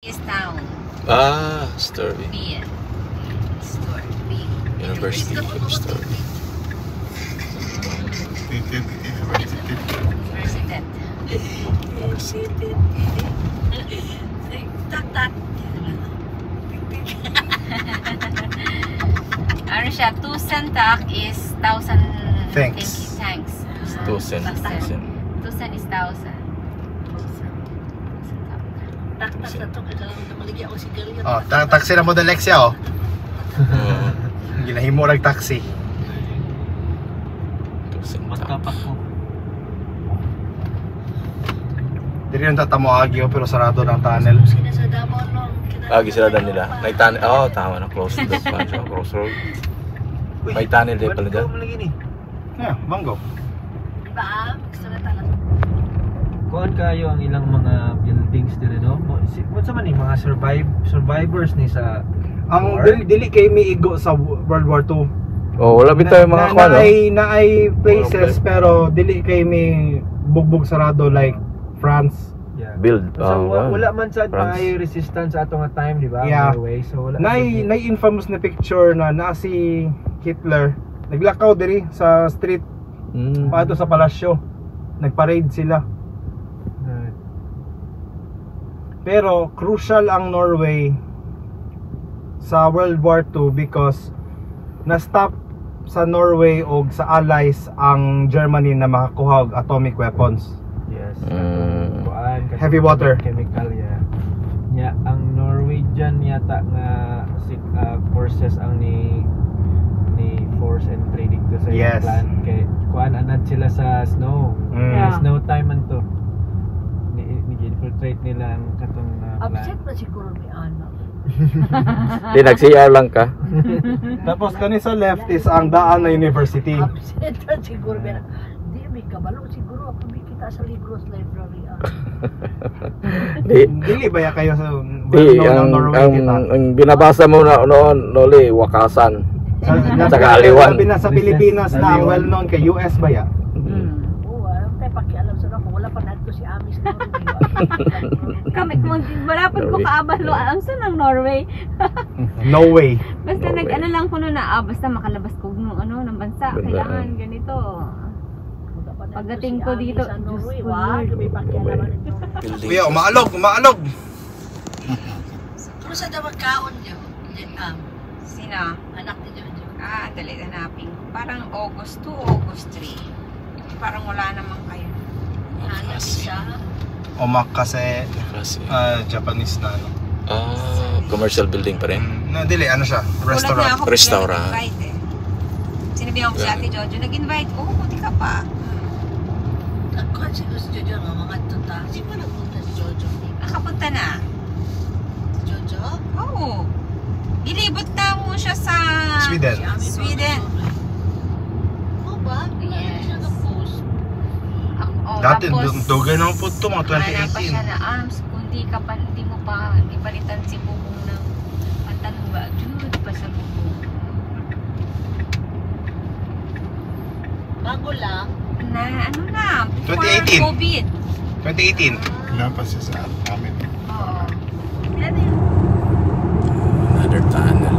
Is town. Ah, Storby. B. Storby. University of Storby. University. Ano siya? 2 tak is 1,000 Thanks. Thanks. 2 cents. 2 cents is 1,000. Oh, taxi na mo da Lexia oh. Ginahimo lang taxi. 2 cents. Magkapak ko. Dili yung tatamo agyo pero sarado ng tunnel. Gisiradan nila. May tunnel. Oh, tama na. Close to the crossroad. May tunnel din pala dyan. Yeah, Mango. Diba? Gusto na talaga. Kuhan kayo ang ilang mga buildings dire no? Mo sa man ni mga survivors ni sa Ang war? dili kay miigo sa World War II. Oh, wala bitaw yung mga kwan, no? Na ay places pero dili kay mi bugbog sarado like France. Yeah. Build. So, wala man sa France. may resistance sa atong time, di ba? Yeah. Way. So wala. Na infamous na picture na si Hitler naglakaw diri sa street paadto sa palasyo. Nagparade sila. Right. Pero crucial ang Norway sa World War II because na-stop sa Norway o sa Allies ang Germany na makakuha og atomic weapons. Yes. Heavy Heavy water. Chemical, yeah. Yeah, ang Norwegian yata nga forces ang ni force and trading to sa Yes. plan kay kuan anad sila sa snow. Yeah. Snow time man to. Ni-infiltrate nila ang katong plan. Upset na siguro ni Ana. Di, nag-CR lang ka. Tapos kani sa left is ang daan na university. Upset na siguro. Di, may kabalo siguro. Ako may kita sa Libros Library. Di, Dili ba ya kayo sa di, well-known ng Norway kita? ang binabasa mo na noon, Noli, wakasan. Saka aliwan. Sabi na sa Pilipinas na ang well-known kay US ba ya? Oo, ayaw tayo pakialam sa ako. Wala pa nato si Amis Norway. Kami kung malapit ko kaabalo ang sa ng Norway. No way. Basta Norway. nag-ano lang ko noon na basta makalabas ko ng ng bansa. Kailangan ganito. Pagdating ko dito, sa Norway, Diyos ko, wag Lord. may pakialaman ito. Kuya, umaalog. Kung sa daw magkaon niyo, Sino? anak ni Jojo. Dali hanapin. Parang August 2, August 3. Parang wala naman kayo. Anak siya. Omakase Kasi, Japanese na ano. commercial building pa rin. Na dili ano siya, restaurant. Restaurant. Sinabihan ko si Ate Jojo, nag-invite ko, buti ka pa. Nagkuhan si Jojo ng mga tuta. Sino ba nagpunta si Jojo? Nakapunta na. Si Jojo? Oo. Ilibot na mo siya sa Sweden. Si Ami Sweden. Oo ba? Yes. Siya nag-post. Dati Tapos, dugay na po ito mga wala pa siya 2018. na arms, kundi ka pa, hindi mo pa ipalitan si bubong ng pantalon ba? Dude, pa sa bubong. Bago lang. Na, ano na, before 2018. COVID. 2018. Lampas siya sa amin. Oo. Ano yun? Another tunnel.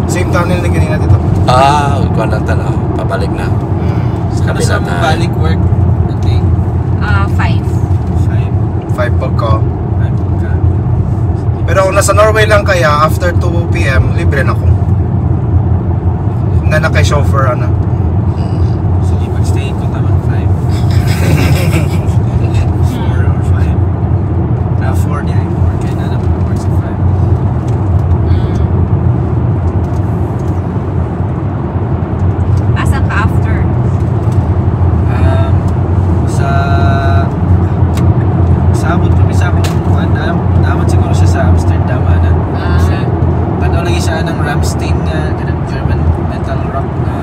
Same tunnel na ganina dito. Ikaw lang tanaw. Pabalik na. Sa Kapila mo balik work. Okay. 5. 5 pag ko. 5 ka. Pero kung nasa Norway lang kaya, after 2 PM, libre na ako. Na kay chauffeur, ano. Sige, mag-stay ko tamang 5. 4 or 5. 4 din. 4 kaya na naman work sa 5. Asan ka after? Sabot kami sa akong kuhan. Naman siguro siya sa Amsterdam, ana. Kasi tanaw lagi siya ng Rammstein nga, ganang German metal rock na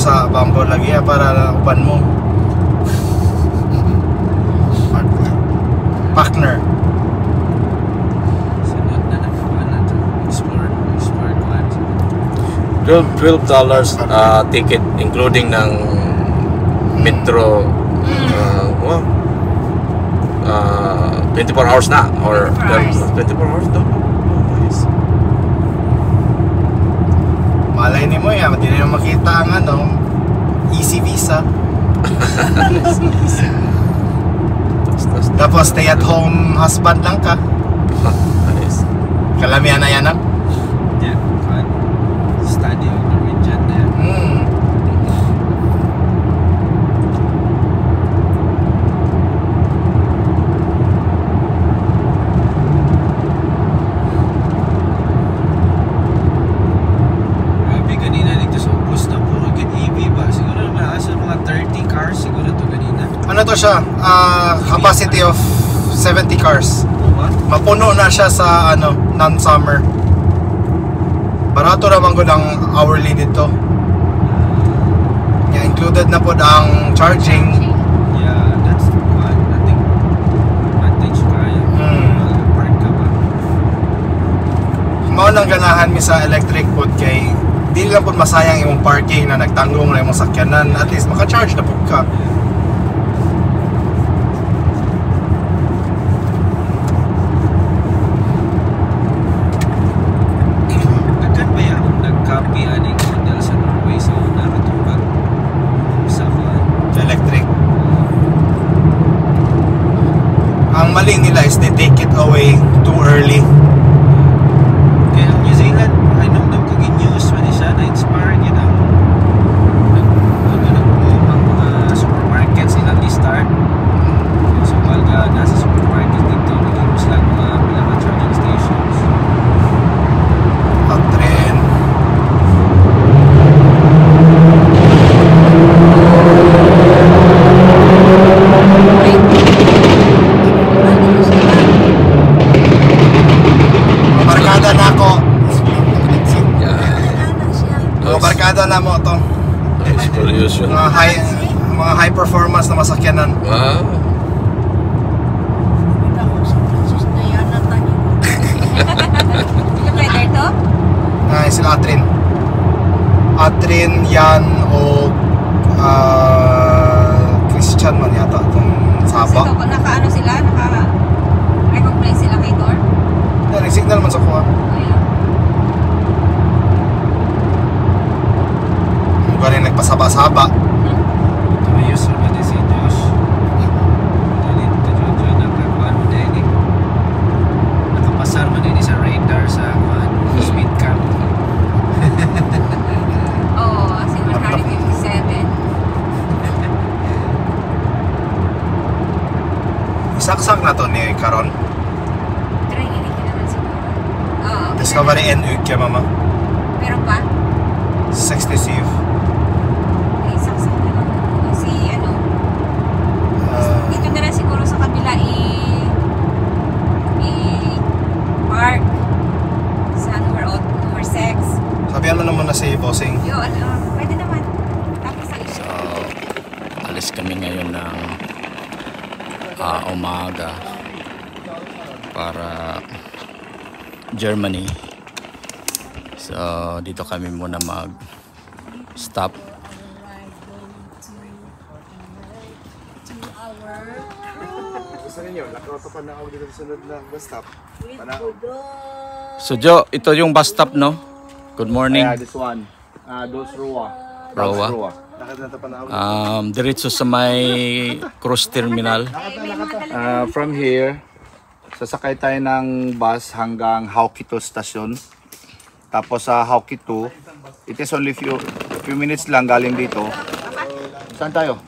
sa bumper lagi para uban mo. Partner. Sunod na naman to explore $12 ticket including ng metro 24 hours na or 24 hours daw. Nice. Malay ni mo yan, hindi na makita ang ano, easy visa. Tapos stay at home husband lang ka. Nice. Kalamihan na yan ah. Yeah, study of Norwegian na yan. Grabe, kanina dito sa ubos na puro good EV ba? Siguro naman asa mga 30 cars siguro to kanina. Ano to siya? Capacity of 70 cars. What? Mapuno na siya sa ano, non-summer. Barato naman ko ng hourly dito. Yeah, included na po ang charging. Yeah, that's one. I think advantage kaya. Park ka ba? Mao nang ganahan mi sa electric pod kay di lang pud masayang imong parking na nagtanggong na imong sakyanan. At least maka-charge na pud ka. Agad ba yan kung nag-copy aning model sa Norway so nakatupag sa kuhan? Electric. Ang mali nila is they take it away too early. Kaya ang New Zealand, ay namdam ko gin-news man siya na-inspire yun ang nag-boom ang mga supermarkets ilang ni-start. So while ka nasa supermarket dito, nag-use lang mga pinaka-charging stations. At rin. Barkada na ako. Mga barkada na mo to. Nice pollution. Mga high performance na masakyanan. Wow. Yung weather to? Sila Atrin. Atrin yan o Christian man yata itong Saba. Kasi naka-ano sila? Naka-recognize sila kay Tor? Nag-signal man sa kuha. Ayun. Ang galing nagpasaba-saba. Ito may user ba din si Josh? Dalit ito Jojo, nakakuhan mo din eh. Nakapasar mo din sa radar sa kuhan, speed cam. Oo, kasi 157. Saksak na to ni Karon. Pero hindi ka naman siguro. Oo. Discovery NU kaya mama. Pero pa? 60 sieve. Ay, saksak na lang. Si ano, dito na lang siguro sa kabila park sa number 6. Sabihan mo naman na si Bossing. Yo, pwede naman. Tapos sa So, alis kami ngayon ng umaga para Germany. So, dito kami muna mag-stop. Gusto ninyo, nakroto pa na ako dito sa sunod na bus stop. So, Jo, ito yung bus stop, no? Good morning. This one. Dos Roa. Roa. Nakita pa na ako. Diretso sa may cruise terminal. From here, sasakay tayo ng bus hanggang Haukito Station. Tapos sa Haukito, it is only few minutes lang galing dito. Saan tayo?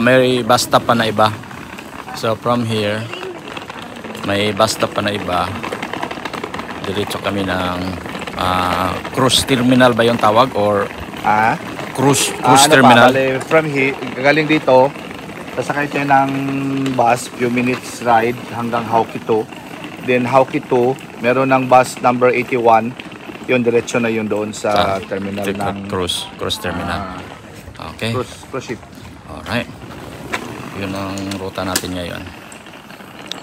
May bus stop pa na iba. So from here, may bus stop pa na iba. Diretso kami ng cruise terminal ba yung tawag or cruise terminal? From here, galing dito, sasakay tayo ng bus, few minutes ride hanggang Haukito. Then Haukito, meron ng bus number 81 Yun, diretso na yun doon sa terminal ng cruise terminal. Okay. cruise ship. Alright. Yun ang ruta natin ngayon.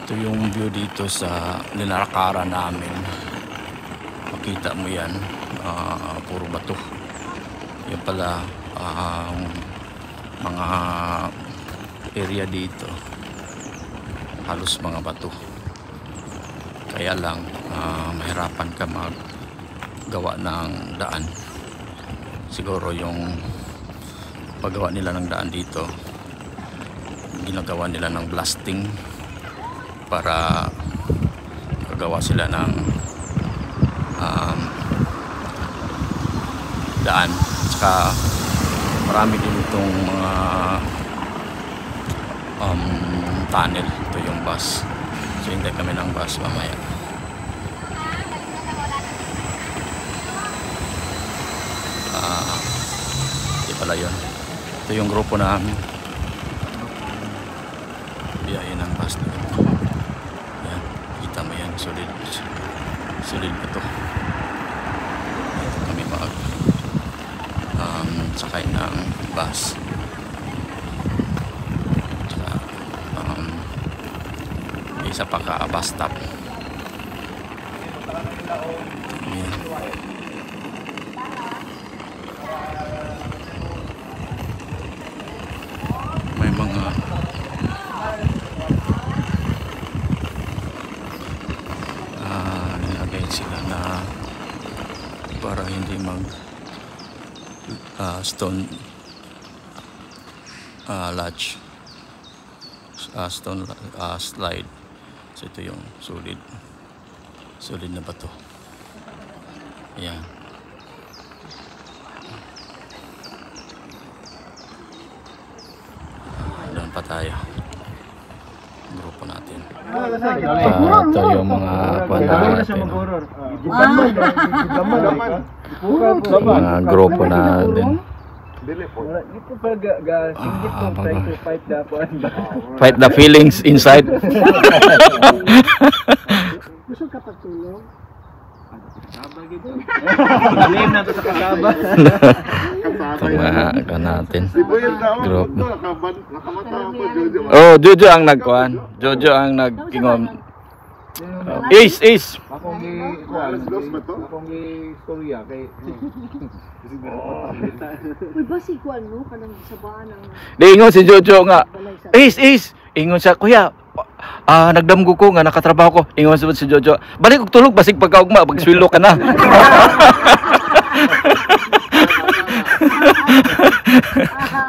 Ito yung view dito sa linarakaran namin. Makita mo yan. Puro bato. Yan pala ang mga area dito. Halos mga bato. Kaya lang mahirapan ka maggawa ng daan. Siguro yung paggawa nila ng daan dito, ginagawa nila ng blasting para gagawa sila ng daan. Tsaka marami din itong mga tunnel. Ito yung bus, so hintay kami ng bus mamaya. Hindi pala yun. Ito yung grupo namin. Biyahe ng bus na ito. Yan, kita mo yan. Solid pa ito. Ito kami sakay ng bus. Tsaka may isa pa ka bus stop. Yan. May mga nilagay sila na para hindi mag stone latch, stone slide. So ito yung solid na bato. Ayan. Doon pa tayo, grupo natin. Ito yung mga mga grupo natin. Fight the feelings inside. Gusto ka pagtulong? Alim na to sa kasaba. Ito mga natin. Group. Oh, Jojo ang nagkuhan. Jojo ang nagkingon. Ace. Akong istorya kay Uy, basi ko ano, kanang sabaan ang Di ingon si Jojo nga. Ace. Ingon siya, kuya. Nagdamgo ko nga nakatrabaho ko. Ingon si Jojo. Balik og tulog basig pagkaugma, pagswilo ka na.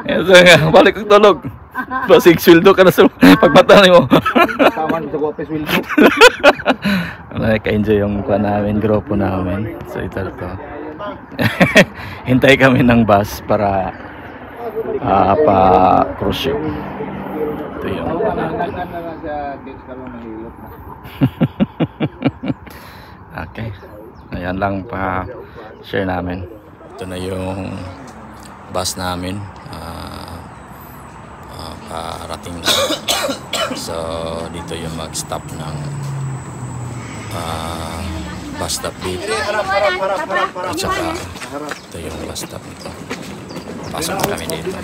Ito nga, balik og tulog. Basig sweldo ka na sa pagbata mo. tama sa guwapes wildo. Naka-enjoy yung kuha namin, grupo namin. So ito. Hintay kami ng bus para pa-cruise ship. Ito yung okay. Ayan lang pa-share namin. Ito na yung bus namin. Parating na. So dito yung mag-stop ng bus stop dito. At saka ito yung bus stop nito. Pasok na kami dito.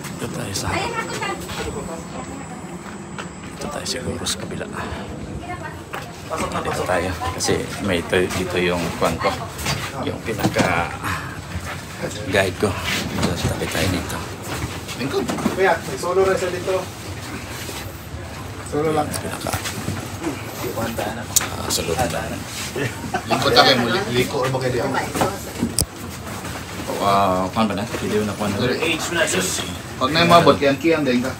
Ito tayo sa siguro sa kabila. Dito tayo kasi may dito yung kwan ko, yung pinaka guide ko. So tabi tayo dito. Kuya, may solo rin sa dito. Solo lang. Pinaka salud na. Lingkod na kayo muli. Liko or bakit diyan? Kwan ba na? Video na kwan na. Pag na yung mabot, kiyang din ka.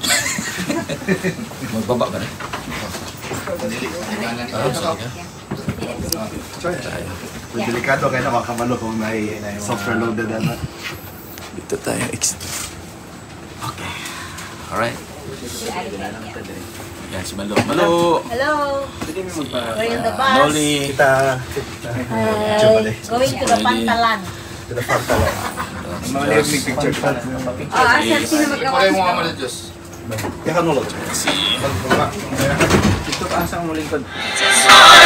Magbaba ba na? Delikado kayo nakakamalo kung may software loaded na. Dito tayo. Okay. Alright. Yan si Malo. Malo! Hello. We're in the bus. Noli. Kita. Going to the Pantalan. Kita fakta lang. Mga live picture pa. Asan sino magkawa? Mga Diyos. Si... Ito ka sa mulingkod. Sa